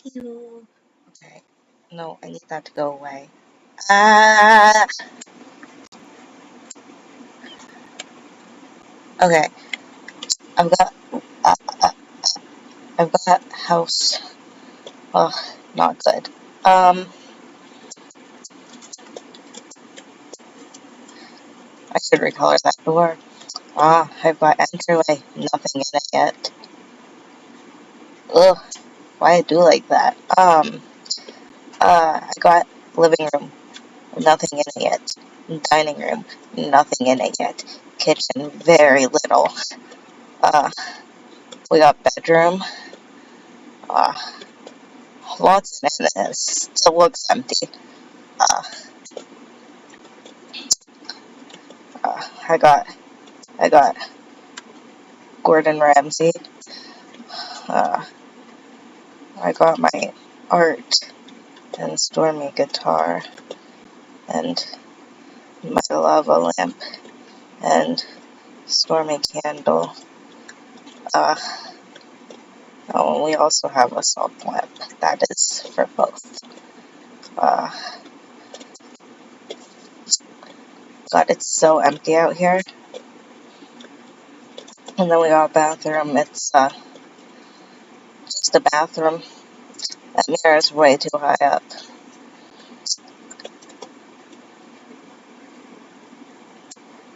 Pew. Okay. No, I need that to go away. Ah. Okay. I've got. Uh, uh, I've got house. Oh, not good. I should recolor that door. Ah, I've got entryway. Nothing in it yet. Ugh. Why I do like that? I got living room. Nothing in it yet. Dining room. Nothing in it yet. Kitchen. Very little. Uh, we got bedroom. Uh, lots in it. It still looks empty. Uh, I got Gordon Ramsay. Uh, I got my art and Stormy guitar and my lava lamp and Stormy candle. Uh, oh, and we also have a salt lamp. That is for both. Uh, God, it's so empty out here. And then we got a bathroom. It's just a bathroom. That mirror is way too high up.